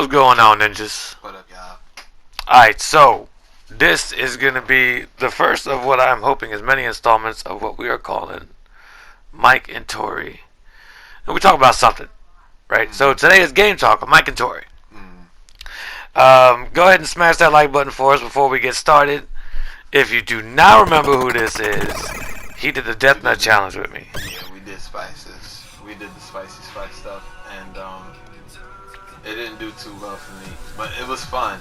What's going on, ninjas? What up, y'all? Alright, so this is going to be the first of what I'm hoping is many installments of what we are calling Mike and Tori. And we talk about something, right? So today is Game Talk with Mike and Tori. Go ahead and smash that like button for us before we get started. If you do not remember who this is, he did the Death Nut Challenge with me. Yeah, we did spices. We did the spicy spice stuff, and it didn't do too well for me, but it was fun,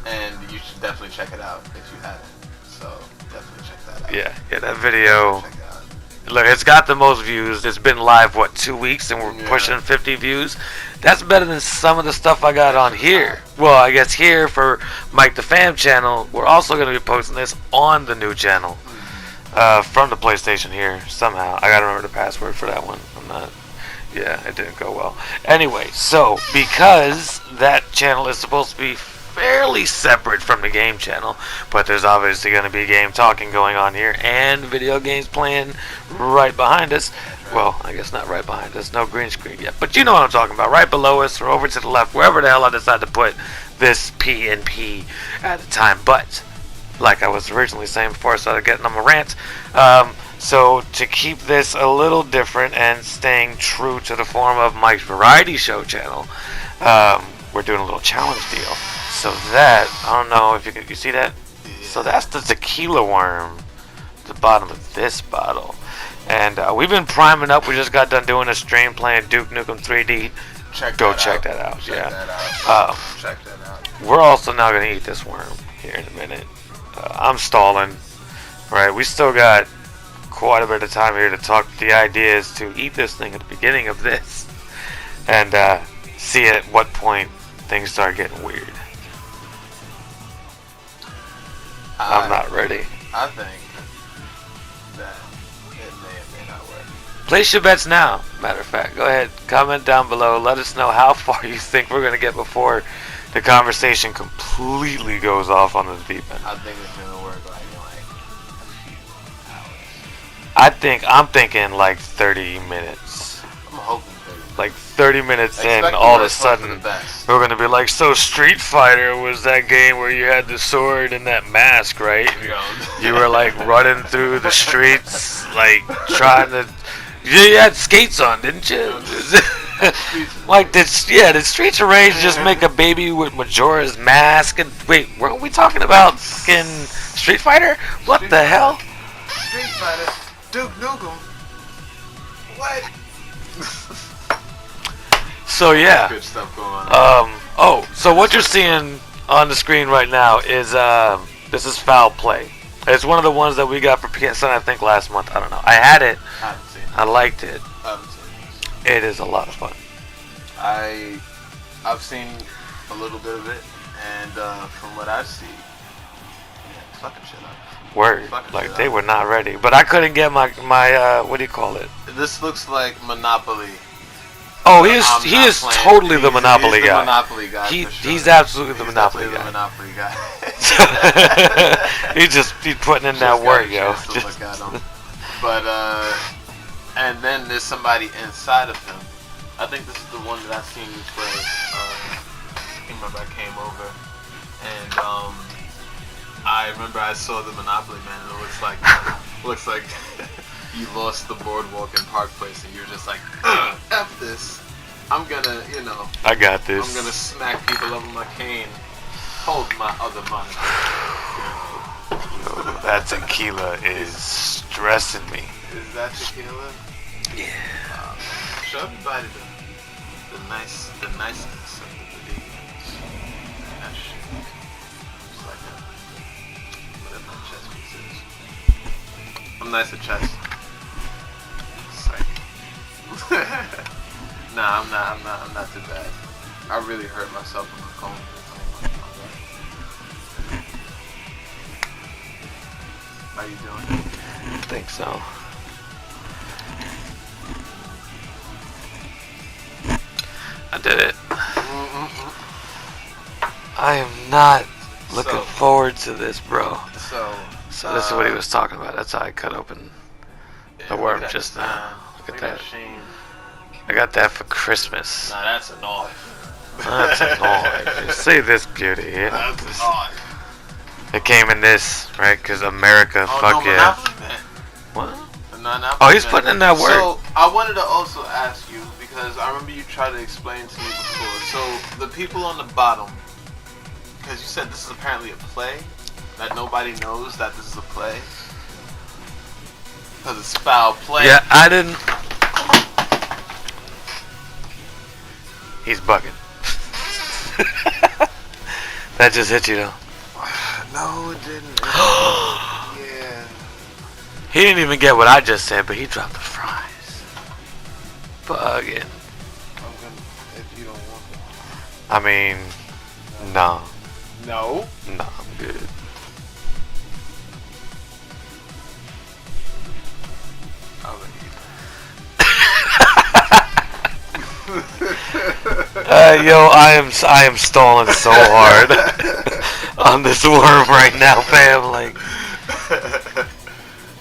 and you should definitely check it out if you haven't. So definitely check that out. Yeah, that video. Check it out. Look, it's got the most views. It's been live, 2 weeks, and we're pushing 50 views. That's better than some of the stuff I got on here. Well, I guess here for Mike the Fam channel, we're also going to be posting this on the new channel from the PlayStation here somehow. I got to remember the password for that one. Yeah, it didn't go well. Anyway, so because that channel is supposed to be fairly separate from the game channel, but there's obviously going to be game talking going on here and video games playing right behind us. Well, I guess not right behind us, no green screen yet, but you know what I'm talking about, right below us or over to the left, wherever the hell I decide to put this P and P at the time. But like I was originally saying before I started getting on my rant, so to keep this a little different and staying true to the form of Mike's variety show channel, we're doing a little challenge deal. So that, I don't know if you see that. So that's the tequila worm at the bottom of this bottle. And we've been priming up. We just got done doing a stream playing Duke Nukem 3D. Check that out. Check that out. We're also now going to eat this worm here in a minute. I'm stalling. Right, we still got quite a bit of time here to talk. The idea is to eat this thing at the beginning of this and see at what point things start getting weird. I'm not ready. I think that it may or may not work. Place your bets now. Matter of fact, go ahead, comment down below. Let us know how far you think we're going to get before the conversation completely goes off on the deep end. I think it's going to work like a few hours. I'm thinking like 30 minutes. I'm hoping 30. Like 30 minutes in, all of a sudden, we're going to be like, so Street Fighter was that game where you had the sword and that mask, right? You were like running through the streets, like trying to... You had skates on, didn't you? Like, did Streets of Rage just make a baby with Majora's Mask? And wait, weren't we talking about fucking Street Fighter? What the hell? Street Fighter, Duke Nukem. What? So yeah. Good stuff going on. So what you're seeing on the screen right now is this is Foul Play. It's one of the ones that we got for PSN, I think, last month. I don't know. I had it. I haven't seen it. I liked it. I haven't seen it. It is a lot of fun. I've seen a little bit of it, and from what I see, it's fucking shit up. Word. Like, they were not ready. But I couldn't get my what do you call it? This looks like Monopoly. Oh, he is totally the Monopoly guy. Monopoly guy. He's absolutely the Monopoly guy. The Monopoly guy. he's putting in that work, yo. Look at him. But and then there's somebody inside of him. I think this is the one that I've seen you play. I remember I came over, and I remember I saw the Monopoly man, and it looks like you lost the boardwalk in Park Place, and you're just like, F this. I'm gonna, I got this. I'm gonna smack people over my cane. Hold my other money. That tequila is stressing me. Is that tequila? Yeah. Show everybody the niceness of the video. That shit. Just like that. Whatever my chest piece is. I'm nice at chest. Nah, I'm not too bad. I really hurt myself in my comb. How you doing? I think so. I did it. I am not looking forward to this, bro. So this is what he was talking about. That's how I cut open the worm just now. Look at that. I got that for Christmas. Nah, that's a knife. That's annoying. See this beauty here. That's annoying. It came in this, right? Because America, Oh, fuck no, yeah. Monopoly Man. What? The Monopoly Oh, he's Man. putting in that work. So, I wanted to also ask you, because I remember you tried to explain to me before. So, the people on the bottom, because you said this is apparently a play, that nobody knows that this is a play. Because it's foul play. Yeah, I didn't. He's bugging. That just hit you though. No, it didn't. Yeah. He didn't even get what I just said, but he dropped the fries. Bugging. I'm gonna, if you don't want them. I mean, no. No? No, I'm good. I'll let you. Yo, I am stalling so hard on this worm right now, fam. Like,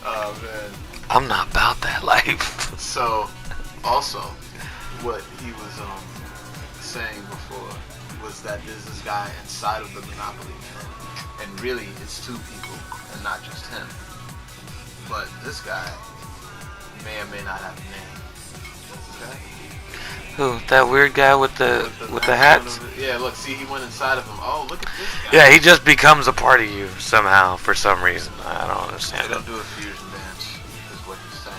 Oh man. I'm not about that life. So, also, what he was saying before was that there's this guy inside of the Monopoly Man, and really it's two people and not just him. But this guy may or may not have a name. What's this guy? Who? That weird guy with the hats? Yeah, look, see, he went inside of him. Oh, look at this guy. Yeah, he just becomes a part of you somehow for some reason. I don't understand They it. don't do a fusion dance, is what he's saying.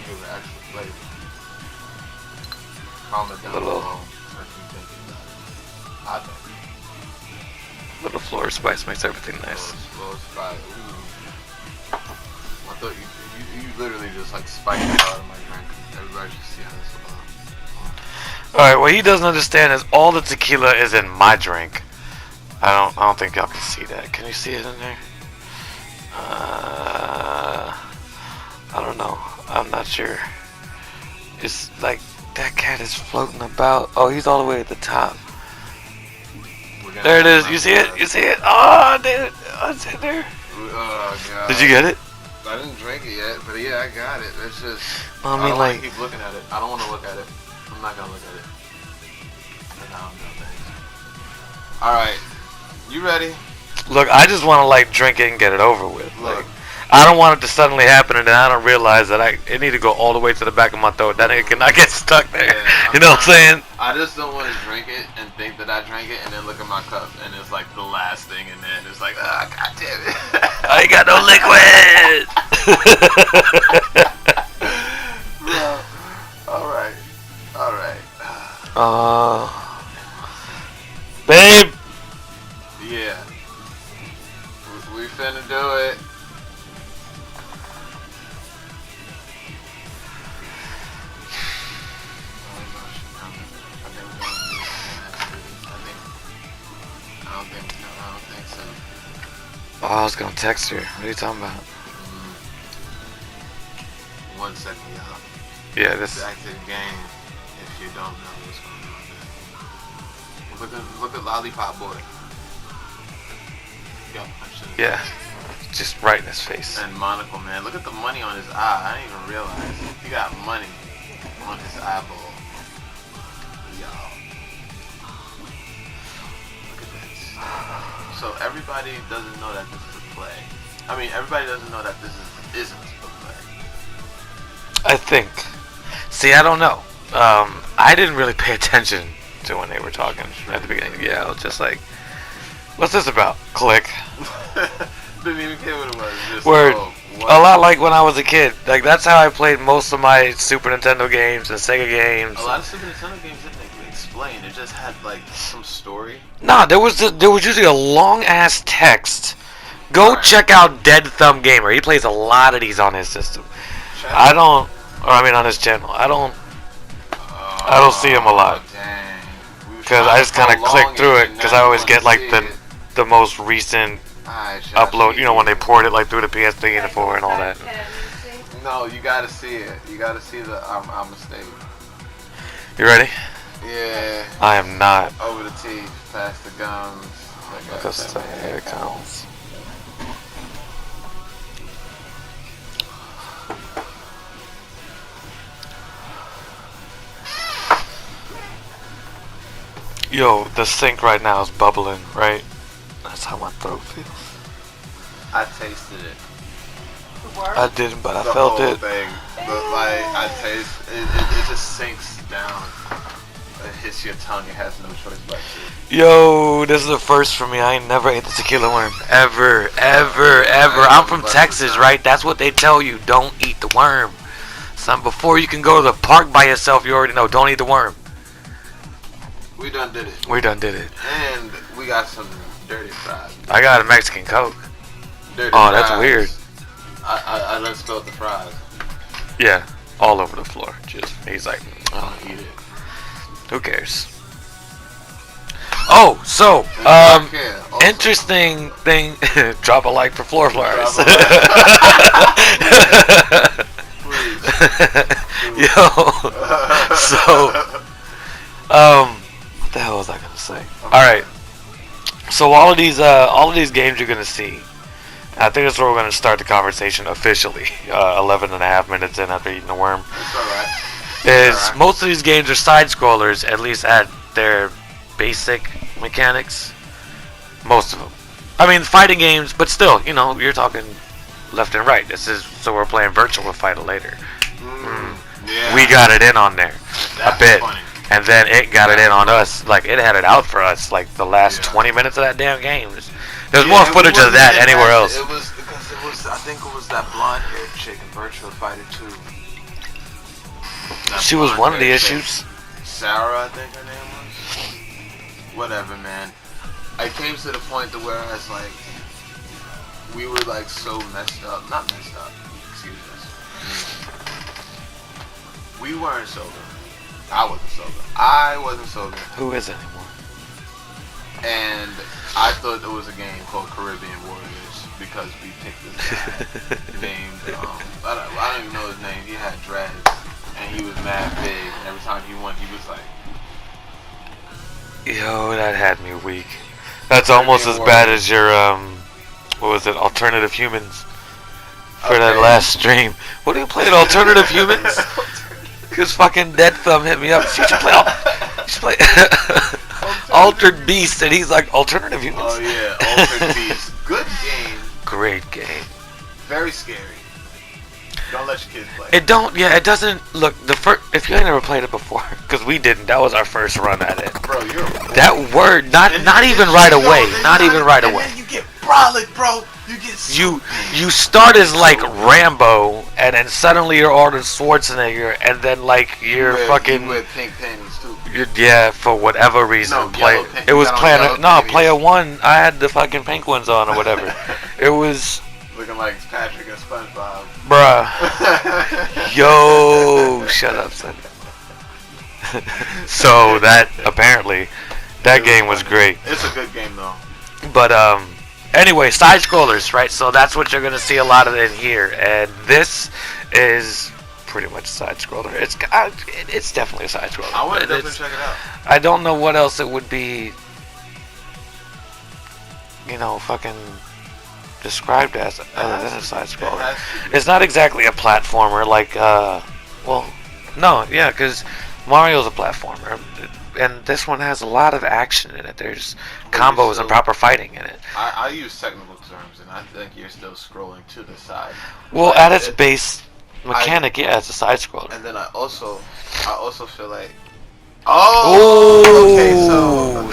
You would actually play it. Comment down Little- below what you think about it. I think. Little floor spice makes everything nice. Slow spot. Ooh. I thought you literally just like spiked it out of my drink. Everybody should see how this looks. All right, what he doesn't understand is all the tequila is in my drink. I don't think y'all can see that. Can you see it in there? I don't know. I'm not sure. It's like that cat is floating about. Oh, he's all the way at the top. There it is. You see it? You see it? Oh, dude. Oh, it's in there. Oh god. Did you get it? I didn't drink it yet, but yeah, I got it. It's just. I mean, don't like. wanna keep looking at it. I don't want to look at it. I'm not gonna look at it. No, thanks. All right, you ready? Look, I just want to like drink it and get it over with. Look. Like, I don't want it to suddenly happen and then I don't realize that it need to go all the way to the back of my throat. Then it cannot get stuck there. Yeah, You know what I'm saying? I just don't want to drink it and think that I drank it and then look at my cup and it's like the last thing and then it's like, ah, god damn it. I ain't got no liquid. Bro. All right. Babe. Yeah. We finna do it. I don't think so. Oh, I was gonna text her. What are you talking about? 1 second, y'all. Yeah, this. Back to the game. If you don't know what's going on, look at Lollipop Boy. Yo, Yeah, just right in his face. And Monocle Man, look at the money on his eye. I didn't even realize he got money on his eyeball. Yo, look at that. So everybody doesn't know that this is a play. I mean, everybody doesn't know that this isn't a play. I think. See, I don't know. I didn't really pay attention to when they were talking at the beginning. Yeah, I was just like, what's this about? Click. Didn't even care what it was. Just, Word. oh, A lot like when I was a kid. Like, that's how I played most of my Super Nintendo games and Sega games. A lot of Super Nintendo games didn't explain. It just had like some story. Nah, there was usually a long ass text. Go check out Dead Thumb Gamer. He plays a lot of these on his system. On his channel. I don't see him a lot. Because I just kind of click through it because I always get like the most recent upload. You know, when they poured it like through the PS3 and the 4 and all that. No, you gotta see it. You gotta see the I'm mistake. You ready? Yeah. I am not. Over the teeth, past the gums. Because here it comes. Yo, the sink right now is bubbling, right? That's how my throat feels. I tasted it. I didn't, but I The felt whole it. thing. But like, I taste it just sinks down. It hits your tongue. It has no choice but to. Yo, this is the first for me. I ain't never ate the tequila worm. Ever. I'm from Texas, right? That's what they tell you. Don't eat the worm. Son, before you can go to the park by yourself, you already know. Don't eat the worm. We done did it. And we got some dirty fries. I got a Mexican Coke. Dirty Oh, fries. that's weird. I done spilled the fries. Yeah, all over the floor. Just, he's like, I'll eat it. who cares? Oh, so, interesting thing. Drop a like for floor flyers. Yo, so, what the hell was I gonna say? All right, so all of these games you're gonna see. I think that's where we're gonna start the conversation officially. 11 and a half minutes in after eating the worm. That's alright. Is most of these games are side scrollers, at least at their basic mechanics. Most of them. I mean, fighting games, but still, you know, you're talking left and right. So we're playing Virtua Fighter later. Yeah. We got it in on there That's a bit, funny. and then it got it in on us. Like it had it out for us. Like the last 20 minutes of that damn game. There's more footage of that anywhere else. It was because it was. I think it was that blonde-haired chick in Virtua Fighter 2. She was one of the issues. Sarah, I think her name was. Whatever, man. I came to the point to where I was like, we were like so messed up. Not messed up. Excuse us. We weren't sober. I wasn't sober. Who is anymore? And I thought there was a game called Caribbean Warriors because we picked this guy named, I don't even know his name. He had dreads and he was mad big. And every time he won, he was like, yo, that had me weak. That's almost as bad as your, what was it, Alternative Humans for that last stream. What do you play, Alternative Humans? Because fucking Dead Thumb hit me up. You should play Altered Beast, and he's like, Alternative Humans? oh yeah, Altered Beast. Good game. Great game. Very scary. Don't let your kids play. It doesn't, look, if you ain't never played it before, because we didn't, that was our first run at it. Bro, you're that word, not even right away, not even right away. And then you get brolic, bro. You get You start as like Rambo, and then suddenly you're Arnold Schwarzenegger, and then like you're fucking. You wear pink panties too. Yeah, for whatever reason. No, yellow pink. It was player player one. I had the fucking pink ones on or whatever. It was. Looking like Patrick and SpongeBob. Bruh. Yo, shut up, son. So that apparently, that game was great. It's a good game though. But anyway, side scrollers, right? So that's what you're gonna see a lot of in here, and this is pretty much a side scroller. It's definitely a side scroller. I want to definitely check it out. I don't know what else it would be. You know, fucking described as other than a side scroller. It's not exactly a platformer like because Mario's a platformer, and this one has a lot of action in it. There's combos and proper fighting in it. I use technical terms, and I think you're still scrolling to the side. Well, at its base mechanic, it's a side scroller. And then I also feel like. Oh, okay,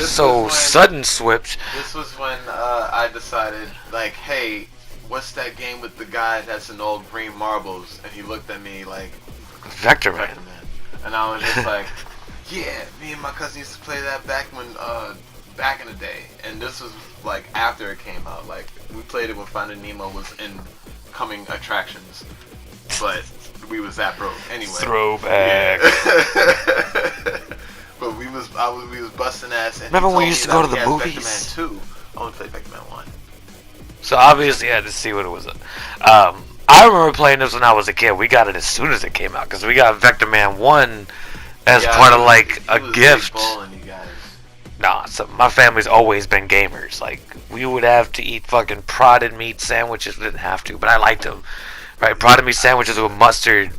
so sudden switch. This was when I decided, like, hey, what's that game with the guy that's in all green marbles? And he looked at me like, Vector Man. And I was just like, yeah, me and my cousin used to play that back in the day. And this was like after it came out. Like we played it when Finding Nemo was in coming attractions, but we was that broke anyway. Throwback. Yeah. But we was busting ass. And remember when we used to go to the movies? Vector Man 2. I want to play Vector Man 1. So obviously I had to see what it was. I remember playing this when I was a kid. We got it as soon as it came out because we got Vector Man 1 as part of like a gift. Nah, so my family's always been gamers. Like we would have to eat fucking prodded meat sandwiches. We didn't have to, but I liked them. Right, prodded meat sandwiches with mustard.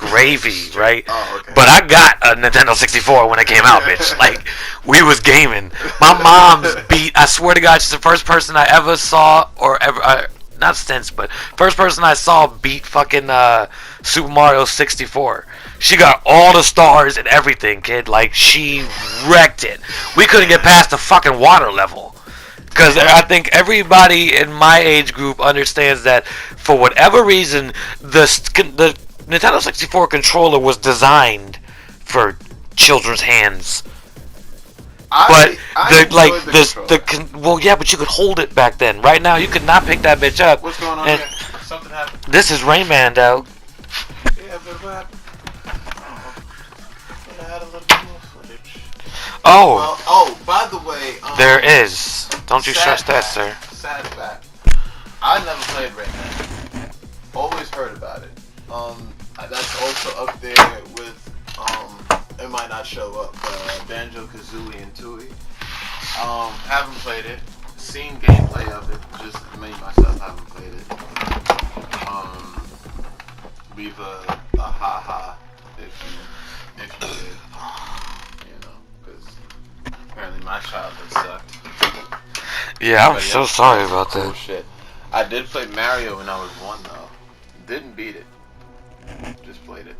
gravy, right? Oh, okay. But I got a Nintendo 64 when it came out, bitch. Like, we was gaming. My mom's beat, I swear to God, she's the first person I ever saw, or ever, not since, but first person I saw beat fucking Super Mario 64. She got all the stars and everything, kid. Like, she wrecked it. We couldn't get past the fucking water level. Because I think everybody in my age group understands that for whatever reason, the Nintendo 64 controller was designed for children's hands. But well, yeah, but you could hold it back then. Right now, you could not pick that bitch up. What's going on here? Something happened. This is Rayman, dog. Yeah, but what happened? I had a little bit more footage. Oh. Well, oh, by the way, there is. Don't you stress that, sir. Sad fact. I never played Rayman. Always heard about it. That's also up there with it might not show up. Banjo Kazooie and Tooie. Haven't played it. Seen gameplay of it. Just me myself haven't played it. Leave a ha if you did. You know, because apparently my childhood sucked. Yeah, I'm so sorry about that. Shit. I did play Mario when I was 1 though. Didn't beat it. Just played it.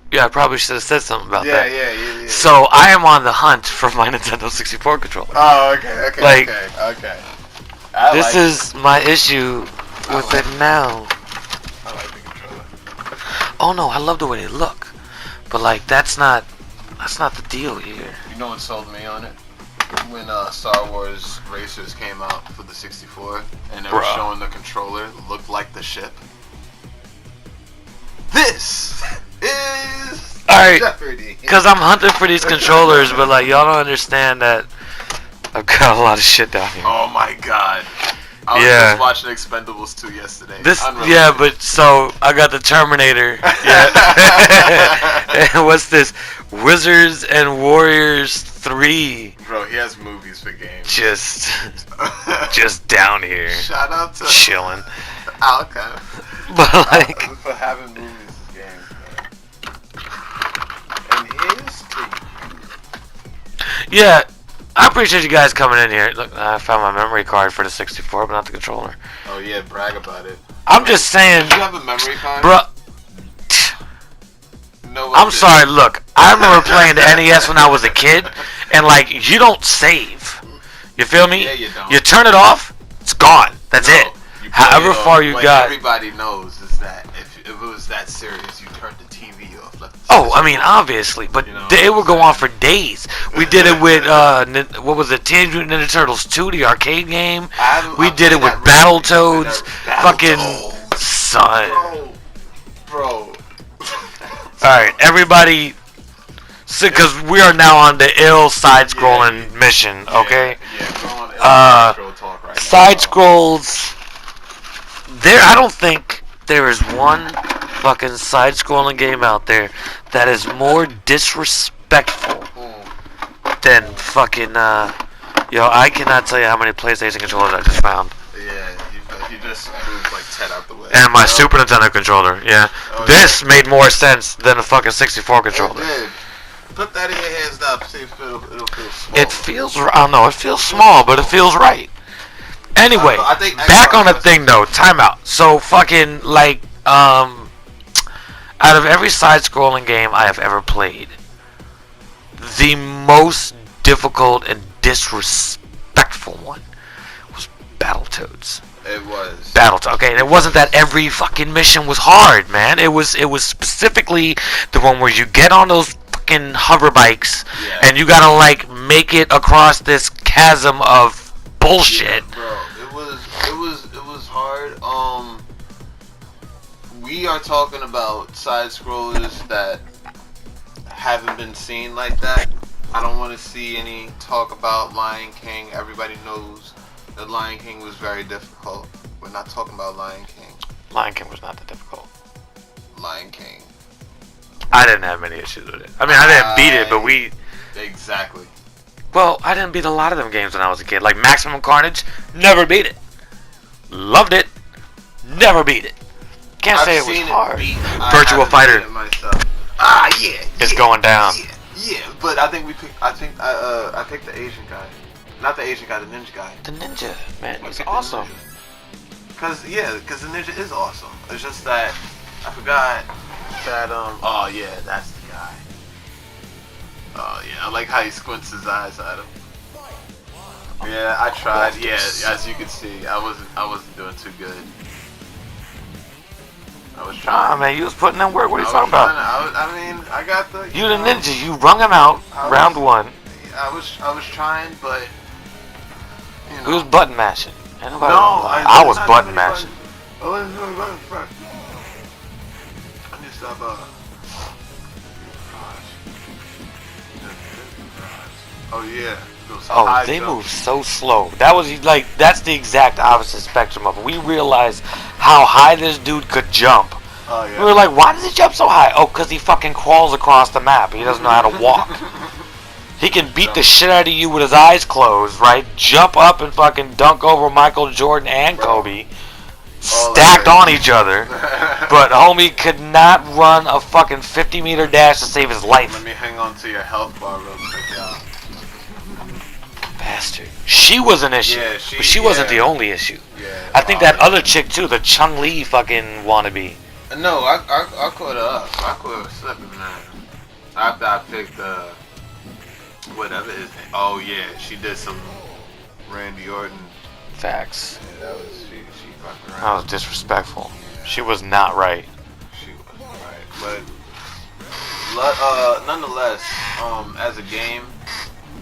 Yeah, I probably should have said something about that. Yeah. So I am on the hunt for my Nintendo 64 controller. Oh, okay. Okay. This is my issue with it now. I like the controller. Oh no, I love the way they look, but like that's not the deal here. You know what sold me on it? When Star Wars Racers came out for the 64, and they were showing the controller looked like the ship. This is Jeopardy. Because I'm hunting for these controllers, but like y'all don't understand that I've got a lot of shit down here. Oh my god. I was just watching Expendables 2 yesterday. But so I got the Terminator. Yeah. And what's this? Wizards and Warriors 3. Bro, he has movies for games. Just down here. Shout out to chilling. Alka. But like for having movies as games, man. And here's to you. Yeah. I appreciate you guys coming in here. Look, I found my memory card for the 64, but not the controller. Oh yeah, brag about it. I'm just saying. Do you have a memory card? Bro. No. I'm sorry, look. I remember playing the NES when I was a kid, and like, you don't save. You feel me? Yeah, you don't. You turn it off, it's gone. That's it. However far you got. Everybody knows is that if it was that serious, you turned the TV off. I mean, obviously, but it would go on for days. We did it with what was it, Teenage Mutant Ninja Turtles 2, the arcade game. We did it with Battletoads. Fucking son. Bro. Alright, everybody, because we are now on the ill side-scrolling mission, okay? Side scrolls. I don't think there is one fucking side-scrolling game out there that is more disrespectful than fucking, I cannot tell you how many PlayStation controllers I just found. Yeah, you just moved like 10 out the way. And my Super Nintendo controller, yeah. This made more sense than a fucking 64 controller. Put that in your hands now, see if it'll feel small. It feels, I don't know, it feels small, but it feels right. Anyway, back on the thing though, timeout. So fucking, like, out of every side-scrolling game I have ever played, the most difficult and disrespectful one was Battletoads. It was. Battletoads. Okay, and it wasn't that every fucking mission was hard, man. It was specifically the one where you get on those fucking hover bikes and you gotta like make it across this chasm of bullshit. Yeah, bro, it was hard. We are talking about side scrollers that haven't been seen like that. I don't want to see any talk about Lion King. Everybody knows that Lion King was very difficult. We're not talking about Lion King. Lion King was not that difficult. Lion King. I didn't have many issues with it. I mean, I didn't beat it, but we... Exactly. Well, I didn't beat a lot of them games when I was a kid. Like Maximum Carnage, never beat it. Loved it, Never beat it. Can't say it was hard. Virtua Fighter. It's going down. Yeah, but I think I picked the Asian guy. Not the Asian guy, the ninja guy. The ninja, man, it's awesome. Cause the ninja is awesome. It's just that I forgot that oh yeah, that's the guy. Oh yeah, I like how he squints his eyes at him. Yeah, I tried. Yeah, as you can see, I wasn't doing too good. I was trying. Ah, man, you was putting in work. What are you talking about? I got the. You the ninja. You wrung him out. Round one. I was trying, but you know. We was button mashing. No, I was button mashing. I wasn't doing button first. I need to stop. Oh yeah. Oh, they move so slow. That was like, that's the exact opposite spectrum of it. We realized how high this dude could jump. Oh, yeah. We were like, why does he jump so high? Oh, because he fucking crawls across the map. He doesn't know how to walk. He can beat the shit out of you with his eyes closed, right? Jump up and fucking dunk over Michael Jordan and Kobe. Stacked on each other. But homie could not run a fucking 50-meter dash to save his life. Let me hang on to your health bar real quick, y'all. Bastard. She was an issue, yeah, but she wasn't the only issue. Yeah, I think that other chick too, the Chung Li fucking wannabe. No, I caught her up. I caught her slipping, man. After I picked whatever his name. Oh yeah, she did some Randy Orton. Facts. Yeah, that was she fucked around. That was disrespectful. Yeah. She was not right. She wasn't right, but nonetheless, as a game,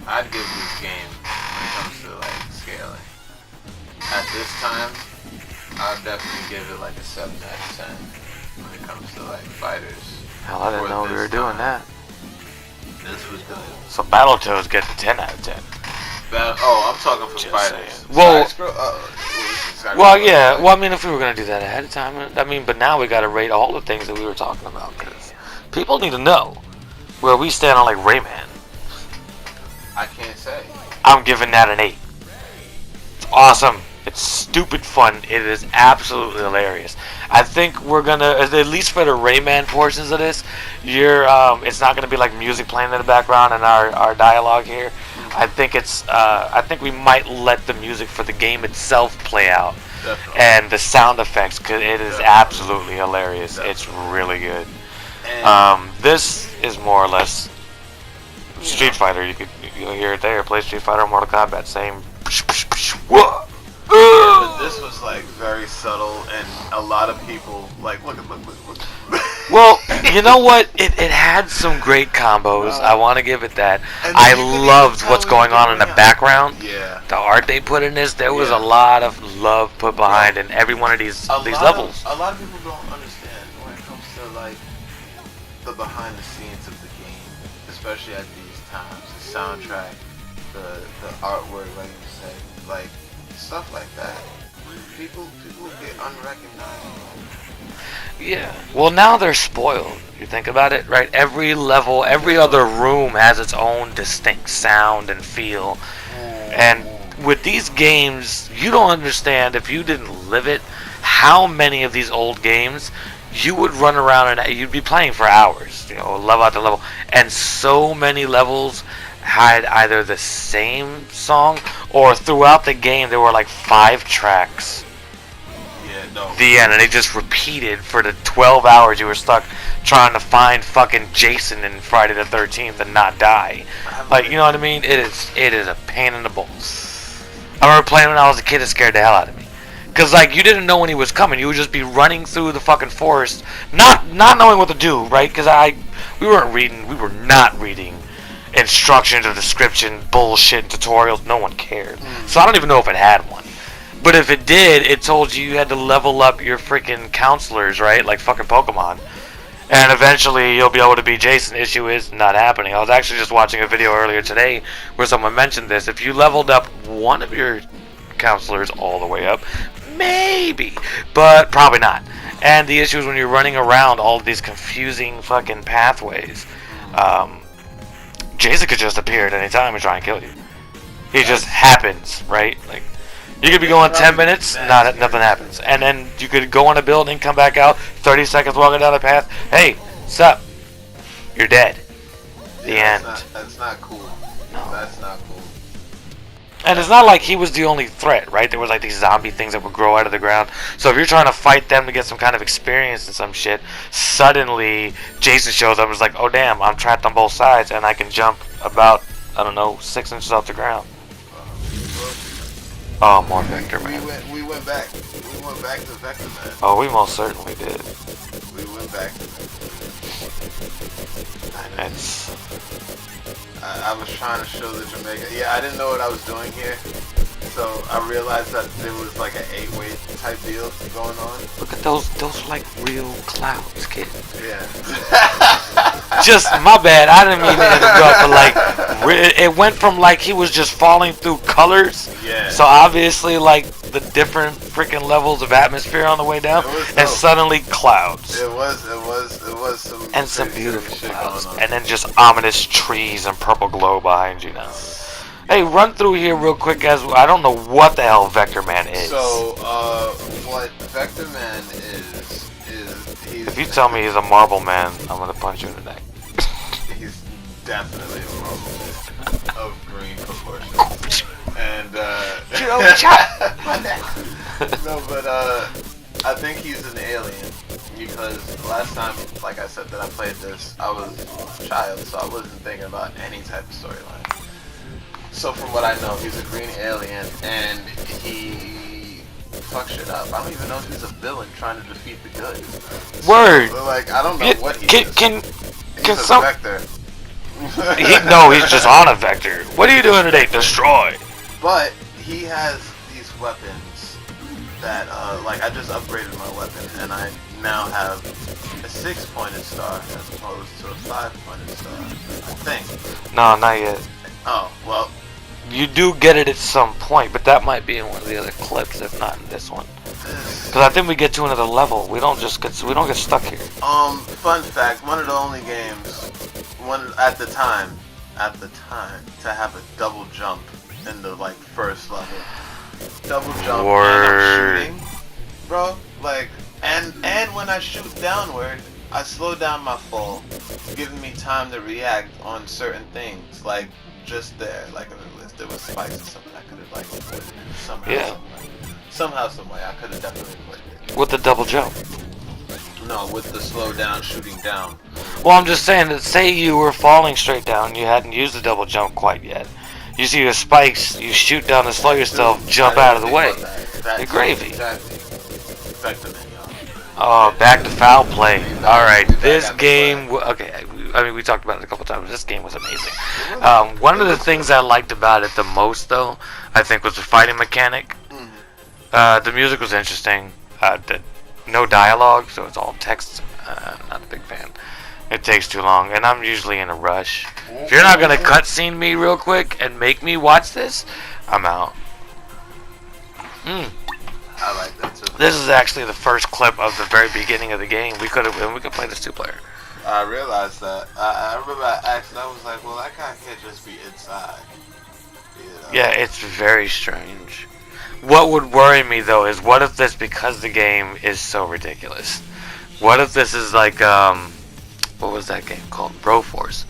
I'd give this game, when it comes to like scaling, at this time, I'd definitely give it like a 7 out of 10 when it comes to like fighters. Hell, I didn't know we were doing that. This was good. So Battletoads get the 10 out of 10. I'm talking for just fighters. Saying. Well, yeah. Well, I mean, if we were gonna do that ahead of time, I mean, but now we gotta rate all the things that we were talking about because people need to know where we stand on like Rayman. I can't say. I'm giving that an 8. It's awesome. It's stupid fun. It is absolutely hilarious. I think we're gonna, at least for the Rayman portions of this, it's not gonna be like music playing in the background and our dialogue here. I think I think we might let the music for the game itself play out. Definitely. And the sound effects, cause it is absolutely hilarious. Definitely. It's really good. This is more or less Street Fighter. You'll hear it there. Play Street Fighter or Mortal Kombat. Same. But this was like very subtle, and a lot of people like look. Well, you know what? It had some great combos. I want to give it that. I loved what's going on in the background. Yeah. The art they put in this, there was a lot of love put behind in every one of these levels. A lot of people don't understand when it comes to like the behind the scenes of the game, especially at these times. The soundtrack, the artwork, like you said, like stuff like that. People get unrecognizable. Yeah. Well, now they're spoiled. You think about it, right? Every level, every other room has its own distinct sound and feel. And with these games, you don't understand, if you didn't live it, how many of these old games you would run around and you'd be playing for hours, level after level. And so many levels had either the same song or throughout the game there were like 5 tracks. The end, and they just repeated for the 12 hours you were stuck trying to find fucking Jason in Friday the 13th and not die. Like, you know what I mean? It is a pain in the balls. I remember playing when I was a kid. It scared the hell out of me. Cause like you didn't know when he was coming. You would just be running through the fucking forest, not knowing what to do, right? Cause we were not reading instructions or description bullshit and tutorials. No one cared. So I don't even know if it had one. But if it did, it told you had to level up your freaking counselors, right? Like fucking Pokemon. And eventually you'll be able to be Jason. Issue is not happening. I was actually just watching a video earlier today where someone mentioned this. If you leveled up one of your counselors all the way up, maybe. But probably not. And the issue is when you're running around all of these confusing fucking pathways, Jason could just appear at any time and try and kill you. He just happens, right? Like, You could be going 10 minutes, nothing happens. And then you could go on a building, come back out, 30 seconds walking down the path. Hey, sup? You're dead. The end. That's not cool. No. That's not cool. And it's not like he was the only threat, right? There was like these zombie things that would grow out of the ground. So if you're trying to fight them to get some kind of experience and some shit, suddenly Jason shows up and is like, oh damn, I'm trapped on both sides and I can jump about, I don't know, 6 inches off the ground. Oh, more Vector Man. We went back. We went back to Vector Man. Oh, we most certainly did. We went back to It's... I was trying to show the Jamaica. Yeah, I didn't know what I was doing here. So I realized that there was like an 8-way type deal going on. Look at those like real clouds, kid. Yeah. Just, my bad, I didn't mean to interrupt, but like, it went from like he was just falling through colors. Yeah. So obviously like the different freaking levels of atmosphere on the way down, and suddenly clouds. It was some. And some beautiful clouds. And then just ominous trees and purple glow behind you now. Hey, run through here real quick, as I don't know what the hell Vector Man is. So, what Vector Man is he's... If you tell me he's a marble man, I'm gonna punch you in the neck. He's definitely a marble man of green proportions. And, no, but, I think he's an alien, because last time, like I said, that I played this, I was a child, so I wasn't thinking about any type of storyline. So from what I know, he's a green alien, and he fucks shit up. I don't even know if he's a villain trying to defeat the good. Word. So, like, I don't know what he is. He's a vector. No, he's just on a vector. What are you doing today? Destroy. But he has these weapons that, like, I just upgraded my weapon, and I now have a 6-pointed star as opposed to a 5-pointed star, I think. No, not yet. Oh, well. You do get it at some point, but that might be in one of the other clips, if not in this one. Because I think we get to another level. We don't get stuck here. Fun fact: one of the only games, at the time, to have a double jump in the like first level. Double jump Word. and I'm shooting, bro. Like, and when I shoot downward, I slow down my fall, giving me time to react on certain things, like just there, like if there was spikes or something, I could have like avoided it somehow. Yeah. Somehow, some way, I could have definitely avoided it. With the double jump. No, with the slow down, shooting down. Well, I'm just saying that say you were falling straight down, you hadn't used the double jump quite yet. You see the spikes, you shoot down to slow yourself, jump out of the way. You're gravy. Oh, back to foul play. Alright, this game, okay, I mean, we talked about it a couple times. This game was amazing. One of the things I liked about it the most, though, I think, was the fighting mechanic. The music was interesting. No dialogue, so it's all text. Not a big fan. It takes too long, and I'm usually in a rush. If you're not gonna cutscene me real quick and make me watch this, I'm out. I like that too. This is actually the first clip of the very beginning of the game. We could play this 2-player. I realized that. I remember I asked, and I was like, well, that guy can't just be inside. You know? Yeah, it's very strange. What would worry me, though, is what if this, because the game is so ridiculous, what if this is like, what was that game called? Broforce.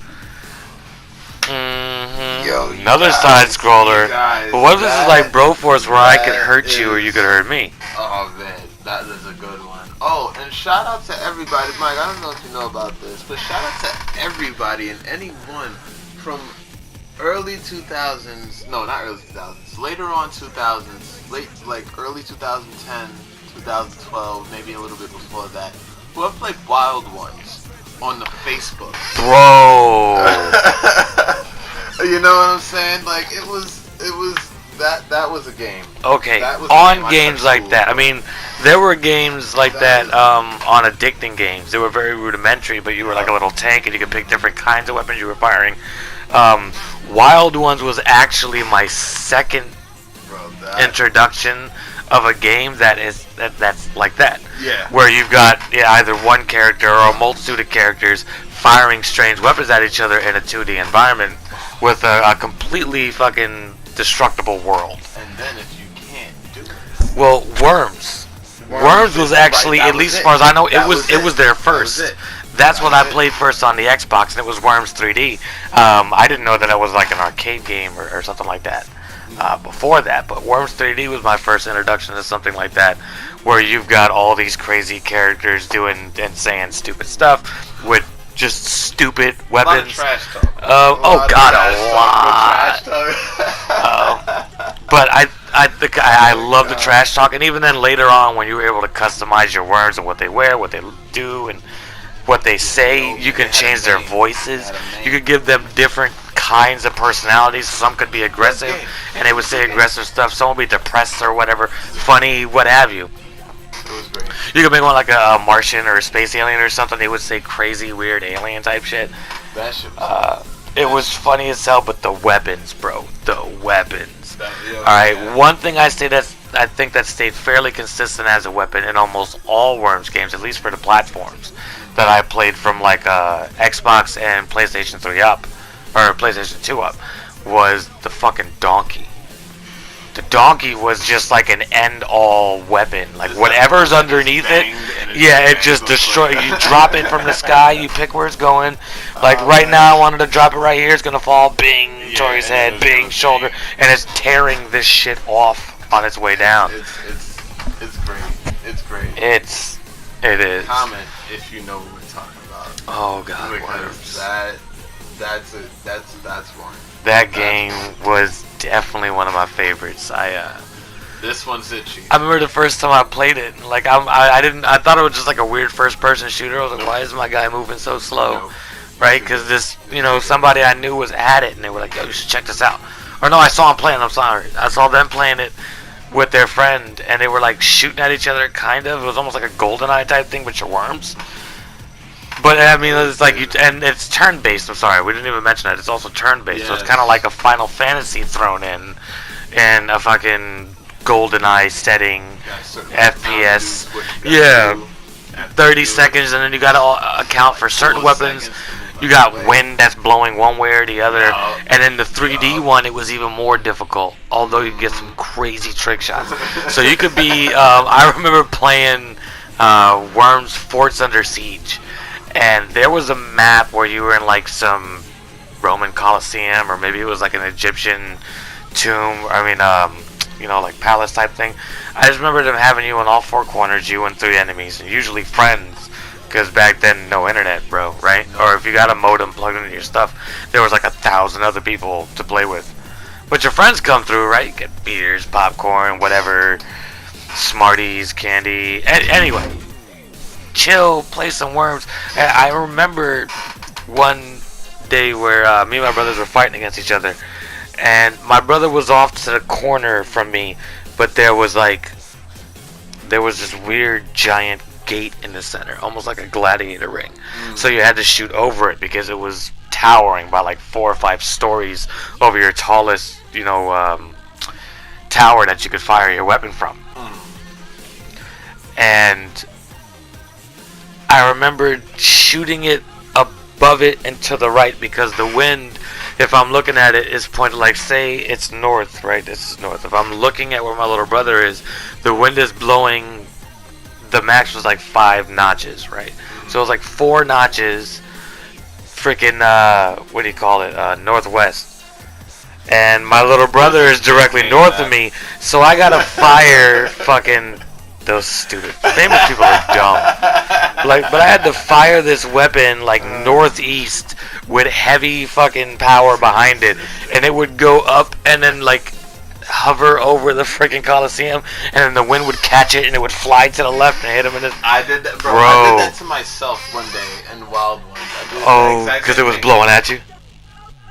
Yo, another side scroller. But what if this is like Broforce, where I could hurt you or you could hurt me? Oh man, that is a good one. Oh, and shout out to everybody, Mike. I don't know if you know about this, but shout out to everybody and anyone from early 2000s. No, not early 2000s. Later on 2000s, like early 2010, 2012, maybe a little bit before that. Who have played Wild Ones on the Facebook? Bro. You know what I'm saying? Like it was that was a game. Okay, on games like that. I mean, there were games like that on addicting games. They were very rudimentary, but you were like a little tank and you could pick different kinds of weapons you were firing. Wild Ones was actually my second introduction of a game that's like that. Yeah. Where you've got either one character or a multitude of characters firing strange weapons at each other in a 2D environment with a completely fucking destructible world. And then if you can't Well, Worms. Worms was actually, at least as far as I know, it was their first. That's what I played first on the Xbox, and it was Worms 3D. I didn't know that it was like an arcade game or something like that before that, but Worms 3D was my first introduction to something like that, where you've got all these crazy characters doing and saying stupid stuff with just stupid weapons. A lot of trash talk. Oh god, a lot. But I love the trash talk, and even then later on when you were able to customize your worms and what they wear, what they do, and what they say, you can change their voices. You could give them different kinds of personalities. Some could be aggressive, and they would say aggressive stuff. Some would be depressed or whatever, funny, what have you. It was great. You could make one like a Martian or a space alien or something. They would say crazy, weird alien type shit. That shit was it was funny as hell, but the weapons, bro. The weapons. Alright, one thing I think that stayed fairly consistent as a weapon in almost all Worms games, at least for the platforms that I played from like Xbox and PlayStation 3 up, or PlayStation 2 up, was the fucking donkey. The donkey was just like an end-all weapon. Like whatever's underneath it, yeah, it just destroys. You drop it from the sky, you pick where it's going. Like right now, I wanted to drop it right here. It's gonna fall, bing, Tori's head, bing, shoulder, and it's tearing this shit off on its way down. It's great. It's great. It is. Comment if you know what we're talking about. Oh god, because that's one. That game was definitely one of my favorites. This one's itchy. I remember the first time I played it. Like I thought it was just like a weird first-person shooter. I was like, why is my guy moving so slow? Right? Because this, somebody I knew was at it, and they were like, yo, you should check this out. Or no, I saw them playing. I'm sorry, I saw them playing it with their friend, and they were like shooting at each other. Kind of. It was almost like a GoldenEye type thing with your worms. But I mean, it's like and it's turn-based. I'm sorry, we didn't even mention that. It's also turn-based, so it's kind of like a Final Fantasy thrown in, and a fucking GoldenEye setting, FPS. Yeah, 30 seconds, and then you gotta account for certain weapons. You got wind that's blowing one way or the other, and in the 3D one, it was even more difficult. Although you get some crazy trick shots, so you could be. I remember playing Worms Forts Under Siege. And there was a map where you were in like some Roman Colosseum, or maybe it was like an Egyptian tomb. Like palace type thing. I just remember them having you in all four corners, you and 3 enemies, and usually friends, because back then no internet, bro, right? Or if you got a modem plugged into your stuff, there was like 1,000 other people to play with. But your friends come through, right? You get beers, popcorn, whatever, Smarties, candy. Anyway. Chill, play some Worms. I remember one day where me and my brothers were fighting against each other, and my brother was off to the corner from me, but there was this weird giant gate in the center, almost like a gladiator ring. So you had to shoot over it because it was towering by like 4 or 5 stories over your tallest, tower that you could fire your weapon from. And I remember shooting it above it and to the right, because the wind, if I'm looking at it, is pointed, like, say it's north, right? This is north. If I'm looking at where my little brother is, the wind is blowing, the max was like 5 notches, right? So it was like 4 notches, freaking, what do you call it, northwest. And my little brother is directly north of me, so I gotta fire fucking... Those stupid famous people are dumb. But I had to fire this weapon like northeast with heavy fucking power behind it, and it would go up and then like hover over the freaking Coliseum, and then the wind would catch it and it would fly to the left and hit him in his. I did that, bro. I did that to myself one day in Wild Ones. Because it was blowing at you.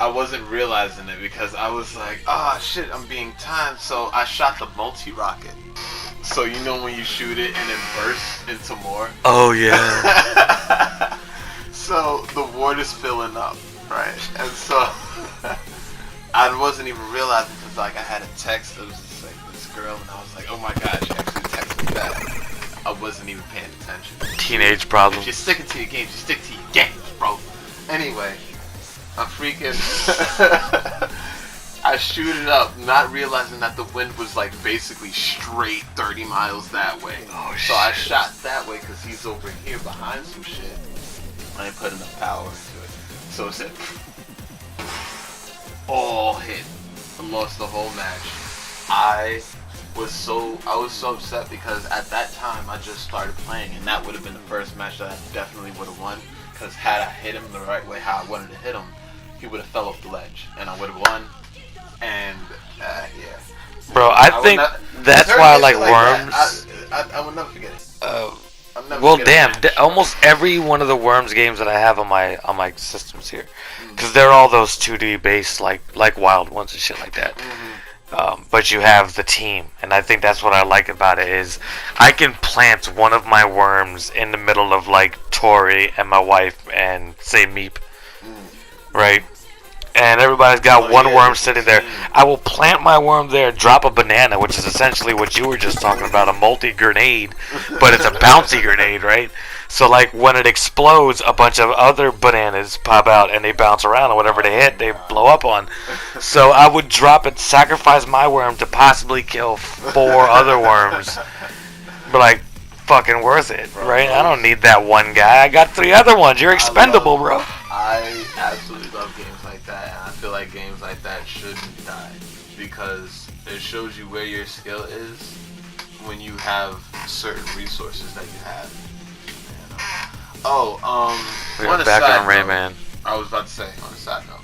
I wasn't realizing it because I was like, oh shit, I'm being timed. So I shot the multi-rocket. So you know when you shoot it and it bursts into more? Oh yeah. So the ward is filling up, right? And so I wasn't even realizing, because like I had a text that was just like this girl, and I was like, oh my god, she actually texted me back. I wasn't even paying attention. Teenage problem. If you're sticking to your games, you stick to your games, bro. Anyway, I'm freaking. I I shoot it up, not realizing that the wind was like basically straight 30 miles that way. Oh, so I shot that way because he's over here behind some shit. I ain't put enough power into it. So it said, all hit. I lost the whole match. I was so upset because at that time I just started playing, and that would have been the first match that I definitely would have won. Because had I hit him the right way, how I wanted to hit him, he would have fell off the ledge, and I would have won. And yeah, bro, I think that's why I like Worms. I will never forget it. Well, damn, almost every one of the Worms games that I have on my systems here, because they're all those 2D based like Wild Ones and shit like that. But you have the team, and I think that's what I like about it is I can plant one of my worms in the middle of like Tori and my wife and say Meep, right? And everybody's got one worm sitting there. I will plant my worm there, drop a banana, which is essentially what you were just talking about, a multi-grenade, but it's a bouncy grenade, right? So, like, when it explodes, a bunch of other bananas pop out, and they bounce around, and whatever they hit, they blow up on. So I would drop it, sacrifice my worm to possibly kill 4 other worms. But, like, fucking worth it, right? I don't need that one guy. I got 3 other ones. You're expendable, bro. I absolutely love games like that, and I feel like games like that shouldn't die because it shows you where your skill is when you have certain resources that you have. We're back on Rayman. I was about to say on a side note,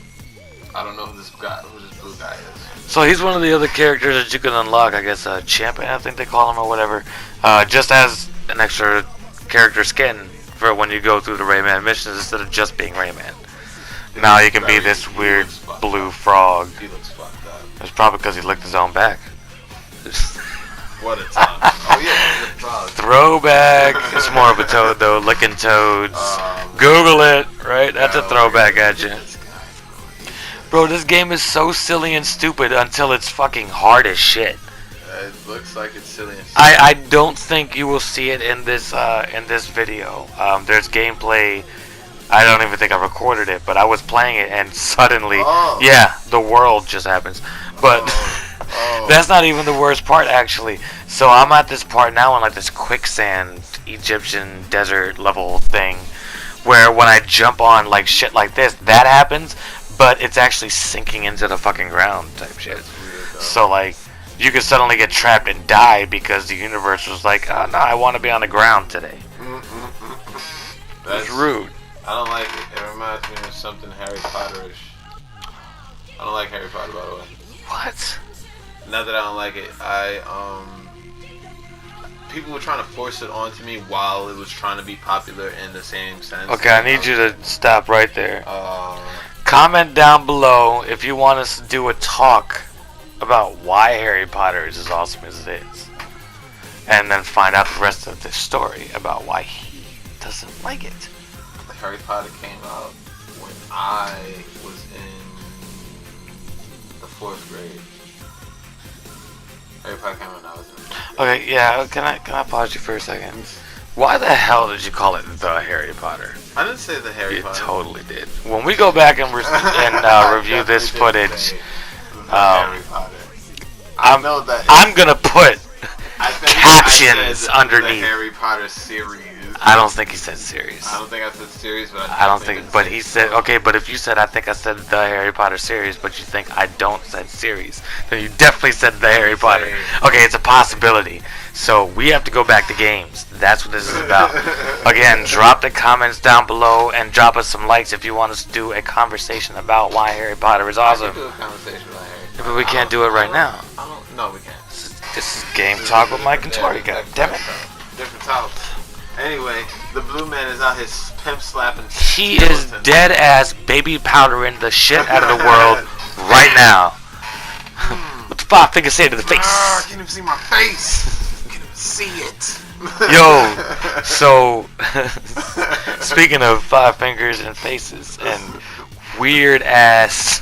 I don't know who this blue guy is. So he's one of the other characters that you can unlock. I guess champion, I think they call him, or whatever. Just as an extra character skin for when you go through the Rayman missions instead of just being Rayman. Now you can be this weird blue frog. He looks fucked up. It's probably because he licked his own back. What a time. Oh yeah, the frog. Throwback. It's more of a toad though, licking toads. Google it, right? That's a throwback at you. Bro, this game is so silly and stupid until it's fucking hard as shit. It looks like it's silly and stupid. I don't think you will see it in this video. There's gameplay. I don't even think I recorded it, but I was playing it and suddenly, yeah, the world just happens. But that's not even the worst part, actually. So I'm at this part now in like this quicksand Egyptian desert level thing, where when I jump on like shit like this, that happens, but it's actually sinking into the fucking ground type shit. So like, you could suddenly get trapped and die because the universe was like, oh, no, I want to be on the ground today. That's rude. I don't like it. It reminds me of something Harry Potterish. I don't like Harry Potter, by the way. What? Not that I don't like it. People were trying to force it onto me while it was trying to be popular in the same sense. Okay, I need you to stop right there. Comment down below if you want us to do a talk about why Harry Potter is as awesome as it is. And then find out the rest of this story about why he doesn't like it. Harry Potter came out when I was in the 4th grade. Harry Potter came out when I was in the 4th grade. Okay, yeah, can I pause you for a second? Why the hell did you call it the Harry Potter? I didn't say the Harry Potter. You totally did. When we go back and review this footage, Harry Potter. I'm gonna put captions underneath. The Harry Potter series. I don't think he said series. I don't think I said series, but I don't think. But he said okay. But if you said I think I said the Harry Potter series, but you think I don't said series, then you definitely said the Harry Potter. Okay, it's a possibility. So we have to go back to games. That's what this is about. Again, drop the comments down below and drop us some likes if you want us to do a conversation about why Harry Potter is awesome. I can do a conversation about Harry Potter. But we can't do it right now. No, we can't. This is game talk with Mike and Tori. God damn it. Different topics. Anyway, the blue man is out here pimp slapping. He is dead ass baby powdering the shit out of the world right now. What the 5 fingers say to the face? I can't even see my face. I can't even see it. Yo, so speaking of 5 fingers and faces and weird ass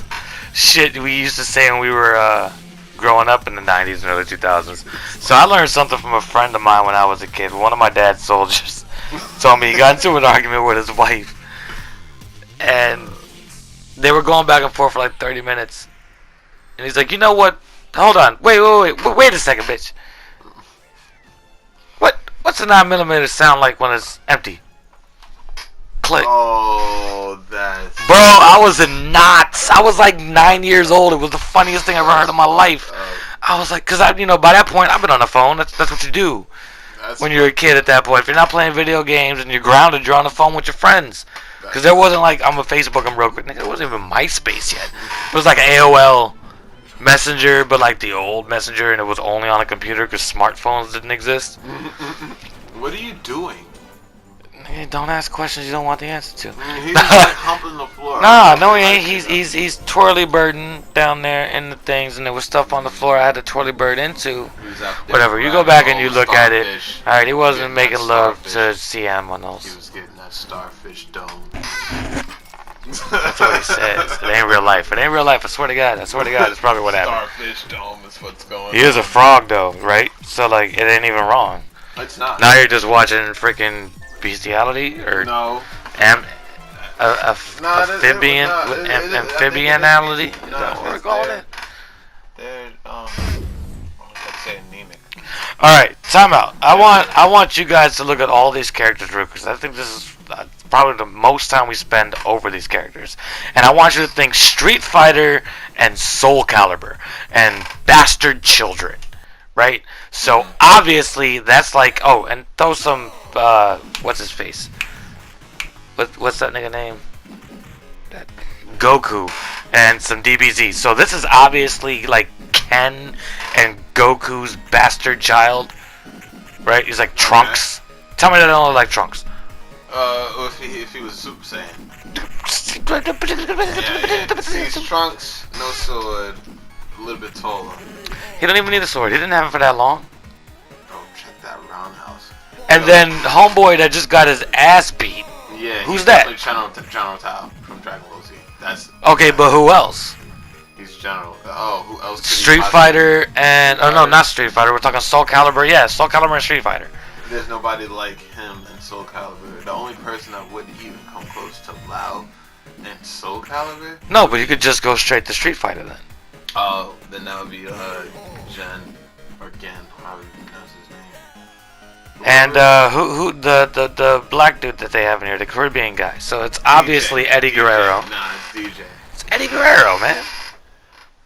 shit we used to say when we were growing up in the 90s and early 2000s. So I learned something from a friend of mine when I was a kid. One of my dad's soldiers told me he got into an argument with his wife. And they were going back and forth for like 30 minutes. And he's like, you know what? Hold on. Wait a second, bitch. What's a 9mm sound like when it's empty? Click. Oh, that's... Bro, I was in knots. I was like 9 years old. It was the funniest thing I ever heard in my life. I was like, because by that point, I've been on the phone. That's what you do when you're a kid at that point. If you're not playing video games and you're grounded, you're on the phone with your friends. Because there wasn't like, I'm a Facebook, I'm real quick. Nigga, it wasn't even MySpace yet. It was like AOL Messenger, but like the old Messenger, and it was only on a computer because smartphones didn't exist. What are you doing? Hey, don't ask questions you don't want the answer to. He's like humping the floor. No, he ain't. He's twirly birding down there in the things, and there was stuff on the floor I had to twirly bird into. Whatever. You go back and you look at it. All right, he wasn't making love to CM on those. He was getting that starfish dome. That's what he says. It ain't real life. It ain't real life. I swear to God. That's probably what happened. Starfish dome is what's going on. He is a frog though, right? So like, it ain't even wrong. It's not. Now you're just watching freaking bestiality or no. Amphibianality? Is that what we're calling it? They're let's say anemic. Alright, time out. I want you guys to look at all these characters real quick. I think this is probably the most time we spend over these characters. And I want you to think Street Fighter and Soul Calibur and Bastard Children. Right? So obviously that's like, oh, and throw some what's his face? What's that nigga name? Goku and some DBZ. So this is obviously like Ken and Goku's bastard child, right? He's like Trunks. Tell me that I don't look like Trunks. If he was Super Saiyan. Yeah. He's Trunks, no sword, a little bit taller. He don't even need a sword. He didn't have it for that long. Oh, check that roundhouse. And then homeboy that just got his ass beat. Yeah. Who's that? General Tao from Dragon Ball Z. That's okay, but who else? He's General. Oh, who else? Street Fighter and no, not Street Fighter. We're talking Soul Calibur. Yeah, Soul Calibur and Street Fighter. There's nobody like him in Soul Calibur. The only person that wouldn't even come close to Lao in Soul Calibur. No, but you could just go straight to Street Fighter then. Oh, then that would be Gen or Gen, however you pronounce his name. And who the black dude that they have in here, the Caribbean guy. So it's obviously Eddie Guerrero. Nah, it's DJ. It's Eddie Guerrero, man.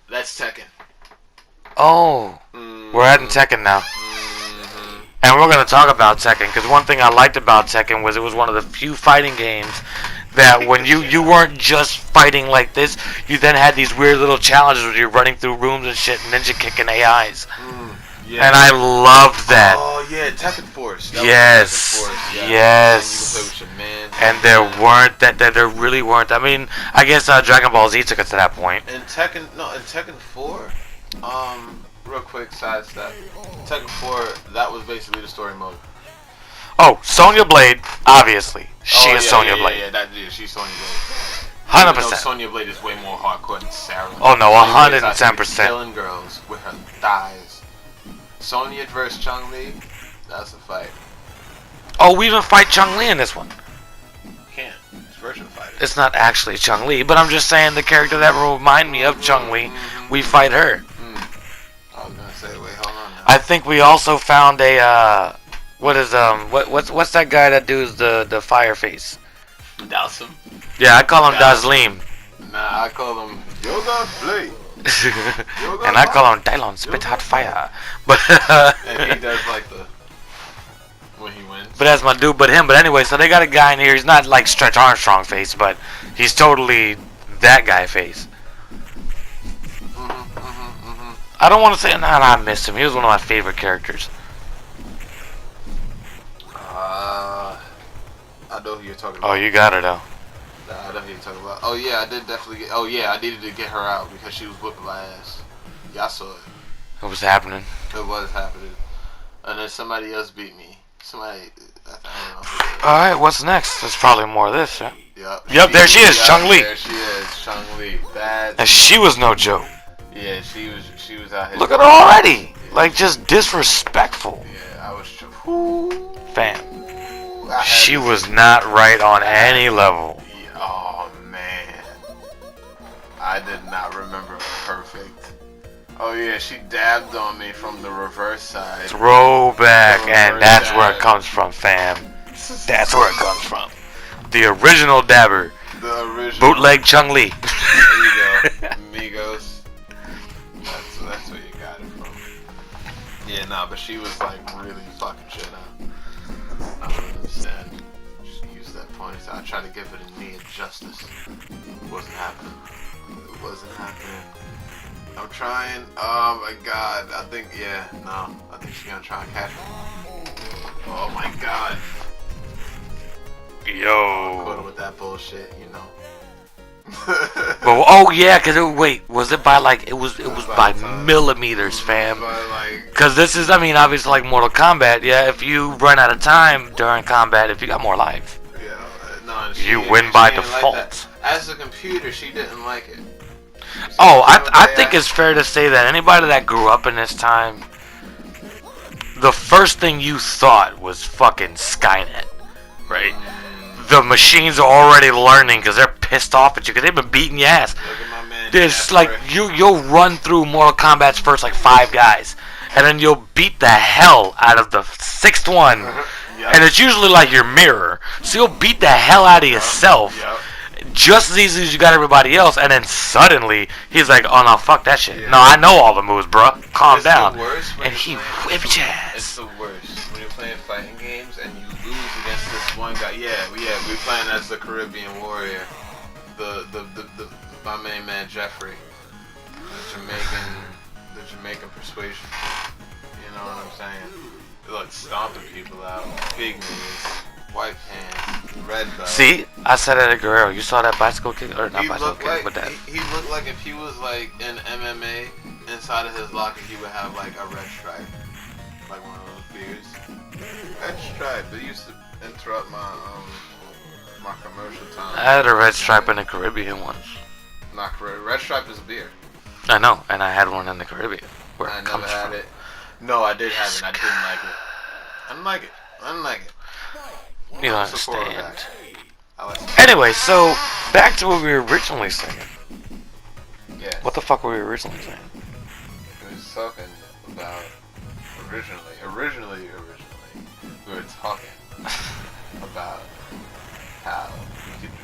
That's Tekken. Oh, we're adding Tekken now. And we're going to talk about Tekken, because one thing I liked about Tekken was it was one of the few fighting games that when you weren't just fighting like this, you then had these weird little challenges where you're running through rooms and shit, ninja kicking AIs. Yeah. And I loved that. Oh yeah, Tekken Force. Yes. Tekken Force, yeah. Yes. And you could play with your man. And there really weren't. I mean, I guess Dragon Ball Z took us to that point. In Tekken 4, real quick side step. Tekken 4, that was basically the story mode. Oh, Sonya Blade, obviously. She is Sonya Blade. Yeah, she's Sonya Blade. 100%. Sonya Blade is way more hardcore than Sarah. Oh no, 110%. Killing girls with her thighs. Sonya versus Chun-Li, that's a fight. Oh, we even fight Chun-Li in this one. Can't. It's virtual fighting. It's not actually Chun-Li, but I'm just saying the character that will remind me of Chun-Li, we fight her. I was gonna say, wait, hold on now. I think we also found a what's that guy that does the fire face? Dawson. Yeah, I call him Dazlim. Nah, I call him Yoga Blade. And I call him Dylon Spit Hot Fire. But and he does like the when he wins. But that's my dude. But anyway, so they got a guy in here. He's not like Stretch Armstrong face, but he's totally that guy face. I don't want to say I missed him. He was one of my favorite characters. I know who you're talking about. Oh, you got her though. I know who you're talking about. Oh yeah, I did definitely get. Oh yeah, I needed to get her out because she was whipping my ass. Yeah, I saw it. What was happening? It was happening. And then somebody else beat me. Somebody. I don't know. All right, what's next? There's probably more of this, right? Yep. There she is, Chun-Li. There she is, Chun-Li. And she was no joke. Yeah, she was out here. Look at her already. Like just disrespectful. Yeah, I was. Fam. She was not right on any level. Oh man, I did not remember Perfect. Oh yeah, she dabbed on me from the reverse side. Throwback, and that's dab. where it comes from, fam. That's where it comes from. The original dabber. The original. Bootleg Chung-Li. There you go. Amigos. That's where you got it from. Yeah, nah, but she was like really fucking shit up. I don't understand. Just use that ponytail. I tried to give it a knee of justice. It wasn't happening. It wasn't happening. I'm trying. Oh my god. I think she's gonna try and catch me. Oh my god. Yo. Put her with that bullshit, you know. Well, oh yeah, was it by like it was by millimeters, fam. Because this is, I mean, obviously like Mortal Kombat. Yeah, if you run out of time during combat, if you got more life, you win by default. Like as a computer, she didn't like it. I think it's fair to say that anybody that grew up in this time, the first thing you thought was fucking Skynet, right? The machines are already learning because they're pissed off at you because they've been beating your ass. There's like you'll run through Mortal Kombat's first like 5 guys, and then you'll beat the hell out of the 6th one, and it's usually like your mirror. So you'll beat the hell out of yourself. Just as easy as you got everybody else, and then suddenly he's like, "Oh no, fuck that shit! No, I know all the moves, bro. Calm down." And he whipped your ass. It's the worst when you're playing fighting games and you lose against this one guy. We're playing as the Caribbean warrior, the my main man Jeffrey, the Jamaican persuasion. You know what I'm saying? They're like stomping people out, big knees. White pants, red belt. See, I said it at Guerrero. You saw that bicycle kick, or not bicycle kick, like, but that. He looked like if he was like in MMA, inside of his locker, he would have like a red stripe, like one of those beards. Red stripe. They used to interrupt my commercial time. I had a red stripe in the Caribbean once. Not Caribbean. Red stripe is a beer. I know, and I had one in the Caribbean. Where I it never comes had from. it. No, I did have it. I didn't like it. I didn't like it. You don't understand. Like Anyway, so back to what we were originally saying. Yes. What the fuck were we originally saying? We was talking about originally we were talking about how you could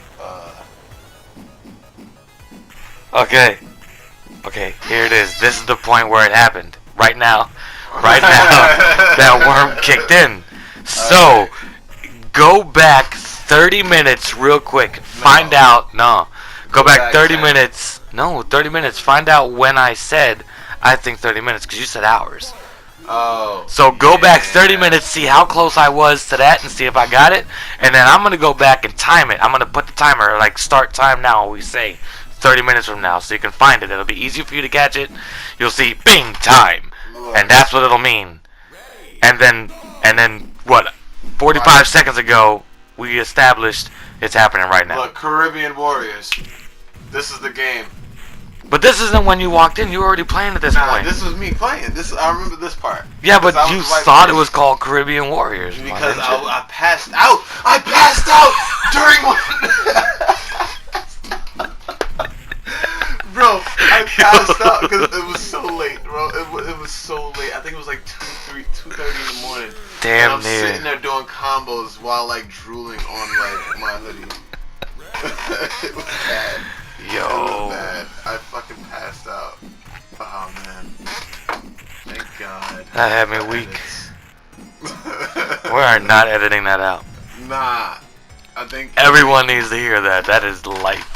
Okay, here it is. This is the point where it happened. Right now, that worm kicked in. So, go back 30 minutes real quick. Find out. No. Go back 30 minutes. No, 30 minutes. Find out when I said I think 30 minutes because you said hours. Oh. So go back 30 minutes, see how close I was to that, and see if I got it. And then I'm going to go back and time it. I'm going to put the timer, like start time now, we say 30 minutes from now, so you can find it. It'll be easier for you to catch it. You'll see, bing, time. And that's what it'll mean. And then what? 45 seconds ago, we established it's happening right now. Look, Caribbean Warriors. This is the game. But this isn't when you walked in. You were already playing at this point. This was me playing. I remember this part. Yeah, but you thought it was called Caribbean Warriors. Because I passed out. I passed out during one. Bro, I passed out because it was so late, bro. It was so late. I think it was like 2:30 in the morning. Damn, and I'm sitting there doing combos while like drooling on like my hoodie. It was bad. Yo. It was bad. I fucking passed out. Oh man. Thank God. That had me weak. We are not editing that out. Nah. I think everyone needs to hear that. That is life.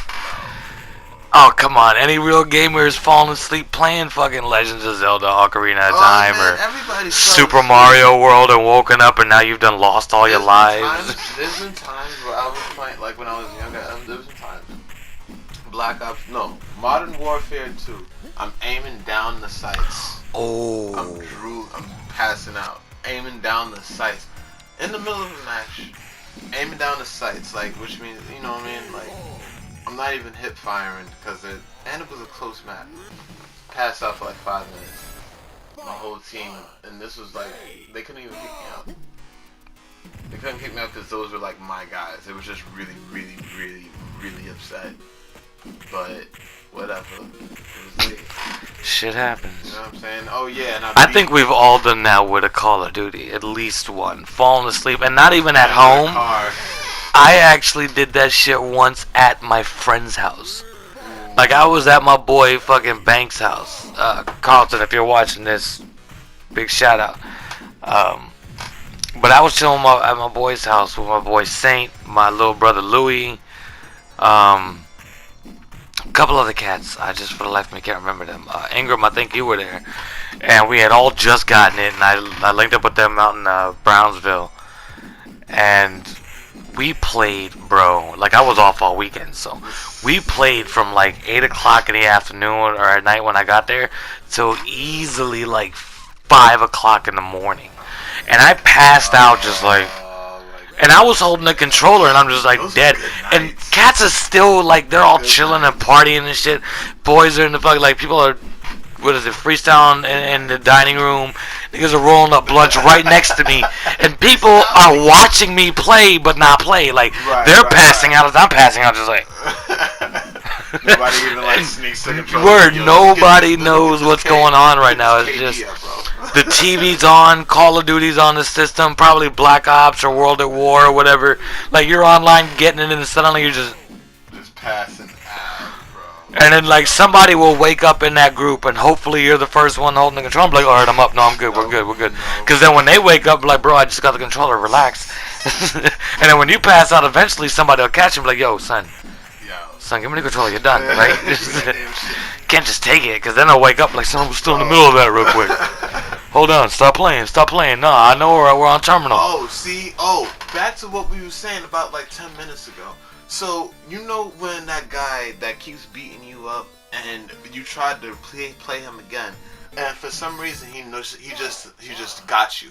Oh, come on. Any real gamer is falling asleep playing fucking Legends of Zelda Ocarina of Time or Super Mario World and woken up and now you've done lost all your lives. There's been times where I was playing, like when I was younger, there's been times. Modern Warfare 2. I'm aiming down the sights. Oh. I'm passing out. Aiming down the sights. In the middle of a match. Aiming down the sights, like, which means, you know what I mean? Like, I'm not even hip firing because it was a close match. Passed out for like 5 minutes. My whole team, and this was like, they couldn't even pick me up. They couldn't pick me up because those were like my guys. It was just really, really, really, really upset. But whatever. It was late. Shit happens. You know what I'm saying? Oh yeah, and I think we've all done that with a Call of Duty, at least one. Falling asleep, and not even at home. I actually did that shit once at my friend's house. Like, I was at my boy fucking Banks' house. Carlton, if you're watching this, big shout out. But I was chilling at my boy's house with my boy Saint, my little brother Louie, a couple other cats. I just, for the life of me, can't remember them. Ingram, I think you were there. And we had all just gotten it, and I linked up with them out in Brownsville. And we played, bro. Like, I was off all weekend, so we played from like 8 o'clock in the afternoon or at night when I got there till easily like 5 o'clock in the morning. And I passed out just like, and I was holding the controller and I'm just like dead. And cats are still like, they're all chilling and partying and shit. Boys are in the fuck, like people are, what is it, freestyling in the dining room. Niggas are rolling up blunts right next to me. And people are watching me play but not play. Like, they're passing out as I'm passing out, just like. Nobody even like sneaks the controller. Word, nobody knows what's going on right now. It's just, the TV's on, Call of Duty's on the system, probably Black Ops or World at War or whatever. Like, you're online getting it and suddenly you're just passing out, bro. And then, like, somebody will wake up in that group and hopefully you're the first one holding the controller. I'm like, alright, I'm up. No, I'm good. We're good. Because then when they wake up, like, bro, I just got the controller. Relax. And then when you pass out, eventually somebody will catch you and be like, yo, son, give me the controller. You're done, right? Can't just take it, because then I'll wake up like someone was still in the middle of that real quick. Hold on, stop playing. No, I know we're on terminal. Back to what we were saying about like 10 minutes ago. So, you know when that guy that keeps beating you up and you tried to play him again, and for some reason he just got you.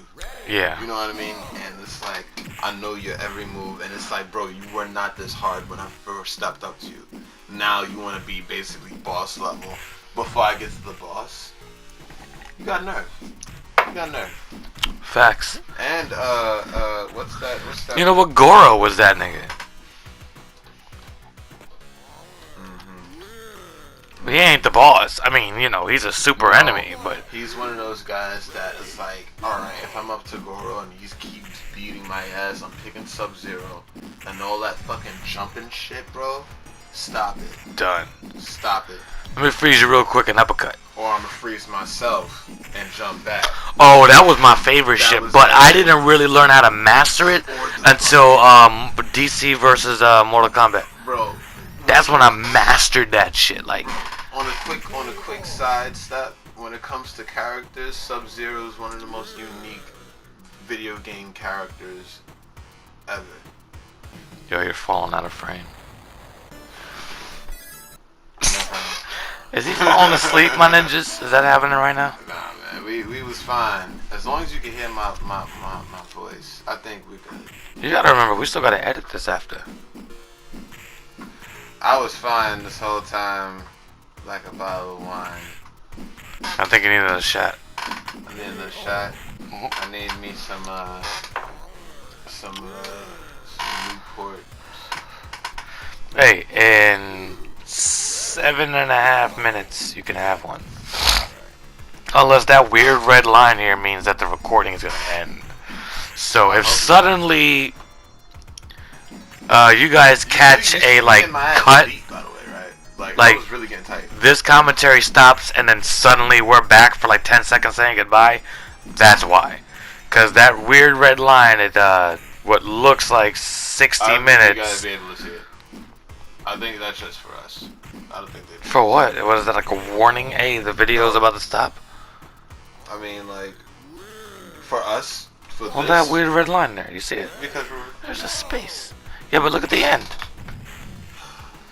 Yeah. You know what I mean? And it's like, I know your every move, and it's like, bro, you were not this hard when I first stepped up to you. Now you want to be basically boss level. Before I get to the boss, you got nerve. Facts. And what's that? You know what? Goro was that nigga. He ain't the boss. I mean, you know, he's a super enemy, but he's one of those guys that is like, alright, if I'm up to Goro and he keeps beating my ass, I'm picking Sub-Zero and all that fucking jumping shit, bro. Stop it. Done. Stop it. Let me freeze you real quick and uppercut. Or I'm gonna freeze myself and jump back. Oh, that was my favorite shit, but I didn't really learn how to master it until DC versus Mortal Kombat. Bro. That's when I mastered that shit. Like, on a quick side step, when it comes to characters, Sub-Zero is one of the most unique video game characters ever. Yo, you're falling out of frame. Is he falling asleep, my ninjas? Is that happening right now? Nah, man, we was fine. As long as you can hear my voice, I think we could. You gotta remember, we still gotta edit this after. I was fine this whole time, like a bottle of wine. I think you need another shot. I need another shot. I need me some Newport. Hey, in 7.5 minutes, you can have one. Unless that weird red line here means that the recording is gonna end. So if suddenly you guys catch a like cut, beat, by the way, right? Like I was really getting tight. This commentary stops and then suddenly we're back for like 10 seconds saying goodbye, that's why. Cause that weird red line at what looks like 60 minutes. You guys be able to see it. I think that's just for us. I don't think they. For what? Was that like a warning? Hey, the video's about to stop. I mean, like, for us. Well, that weird red line there. You see it? Because there's a space. Yeah, but look at the end.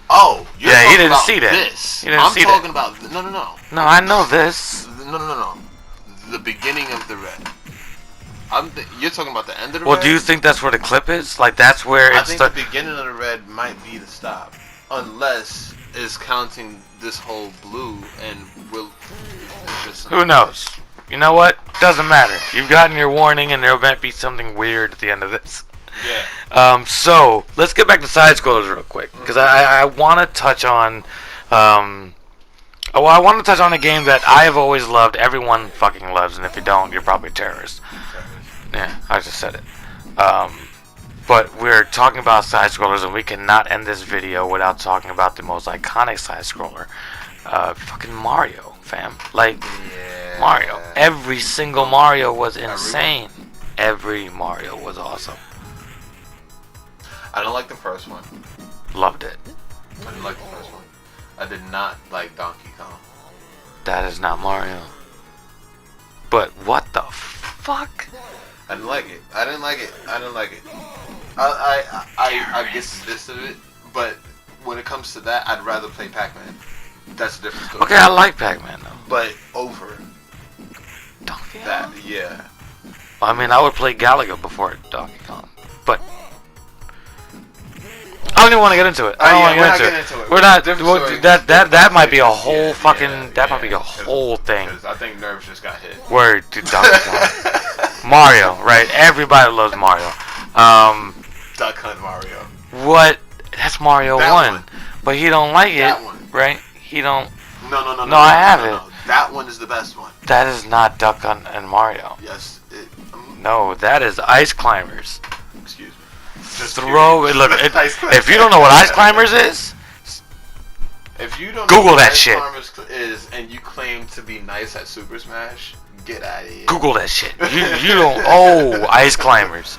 Oh, yeah, you didn't see that. This. You didn't see I'm talking that. about no. No, I know this. No. The beginning of the red. You're talking about the end of the red? Well, do you think that's where the clip is? Like, that's where I think the beginning of the red might be the stop. Unless it's counting this whole blue and will. Who knows? You know what? Doesn't matter. You've gotten your warning and there might be something weird at the end of this. Yeah. So, let's get back to side scrollers real quick. Because I want to touch on Oh, well, I want to touch on a game that I have always loved. Everyone fucking loves, and if you don't, you're probably a terrorist. Yeah, I just said it. But we're talking about side scrollers, and we cannot end this video without talking about the most iconic side scroller, fucking Mario, fam. Like Mario. Every single Mario was insane. Every Mario was awesome. I don't like the first one. Loved it. I didn't like the first one. I did not like Donkey Kong. That is not Mario. But what the fuck? I didn't like it. I didn't like it. I didn't like it. I get the gist of it, but when it comes to that, I'd rather play Pac-Man. That's a different story. Okay, I like Pac-Man though. But over Donkey Kong? that, yeah. I mean, I would play Galaga before Donkey Kong, but I don't even want to get into it. I don't want to get into it. We're not. That might be a whole fucking. That might be a whole thing. I think nerves just got hit. Word to Donkey Kong. Mario, right? Everybody loves Mario. Duck Hunt Mario. What? That's Mario That 1. But he don't like it, right? He don't. No, I have it. That one is the best one. That is not Duck Hunt and Mario. Yes. No, that is Ice Climbers. Excuse me. Just Throw it. Look, if you don't know what Ice Climbers is, if you don't Google know what that Ice shit. Climbers is, and you claim to be nice at Super Smash, get out of here. Google that shit. You don't. Oh, Ice Climbers.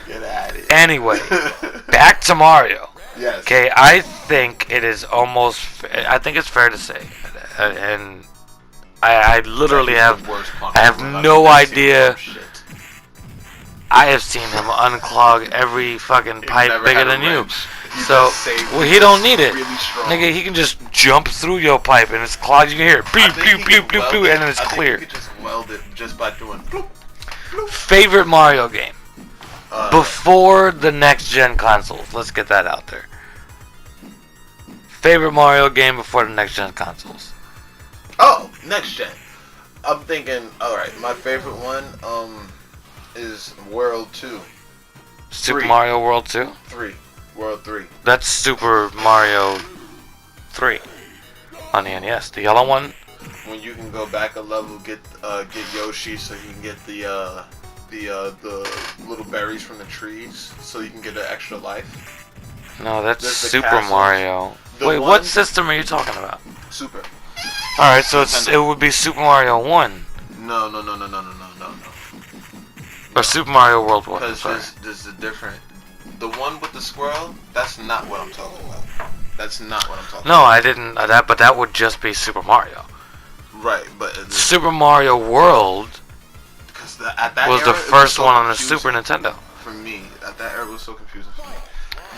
Get out of here. Anyway, back to Mario. Yes. Okay, I think it is almost. I think it's fair to say, and I literally have. I have no idea. I have seen him unclog every fucking pipe bigger than you. So, well, he don't need it. Nigga, he can just jump through your pipe and it's clogged. You can hear it, bloop, bloop, bloop, bloop, bloop, and then it's clear. You could just weld it just by doing bloop, bloop. Favorite Mario game? Before the next gen consoles. Let's get that out there. Favorite Mario game before the next gen consoles? Oh, next gen. I'm thinking, alright, my favorite one, is World 2. Super Mario World 2? 3. World 3. That's Super Mario 3 on the NES. The yellow one? When you can go back a level, get Yoshi, so you can get the little berries from the trees, so you can get an extra life. No, that's Super Mario. Wait, what system are you talking about? Super. Alright, so it would be Super Mario 1. No. Or Super Mario World 1. Because there's a different. The one with the squirrel, that's not what I'm talking about. That's not what I'm talking about. No, I didn't. But that would just be Super Mario. Right, but Super Mario World was the first one on the Super Nintendo. For me, at that era, it was so confusing for me.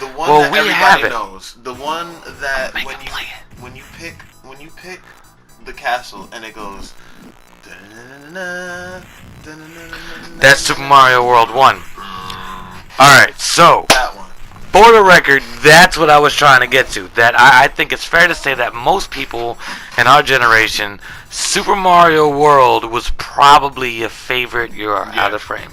The one Well, that we everybody have it. knows. The one that Make when them you play it. when you pick the castle and it goes. That's Super Mario World 1. Alright, so, That one. for the record, that's what I was trying to get to. That I think it's fair to say that most people in our generation, Super Mario World was probably your favorite, you're out of frame,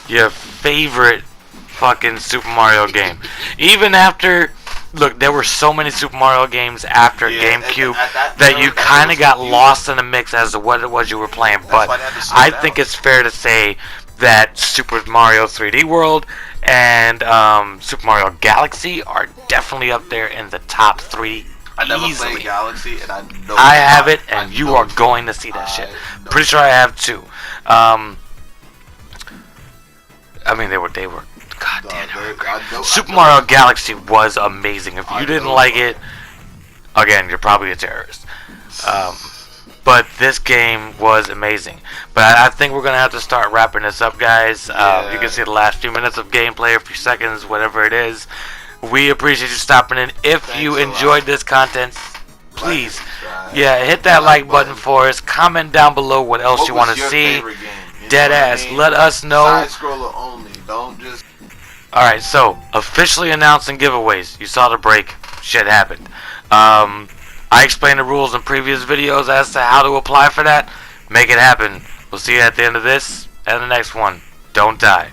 your favorite fucking Super Mario game. Even after, look, there were so many Super Mario games after GameCube that you kind of got lost in the mix as to what it was you were playing. But I think it's fair to say that Super Mario 3D World and Super Mario Galaxy are definitely up there in the top 3 I never easily. played Galaxy, and I know I have it, and you are going to see that shit. Pretty sure I have too. I mean, they were. God damn. Super Mario Galaxy was amazing. If you didn't like it, again, you're probably a terrorist. But this game was amazing. But I think we're going to have to start wrapping this up, guys. You can see the last few minutes of gameplay, a few seconds, whatever it is. We appreciate you stopping in. If you enjoyed this content, please, hit that like button for us. Comment down below what else you want to see. Deadass, let us know. Side scroller only. Don't just. Alright, so, officially announcing giveaways. You saw the break. Shit happened. I explained the rules in previous videos as to how to apply for that. Make it happen. We'll see you at the end of this and the next one. Don't die.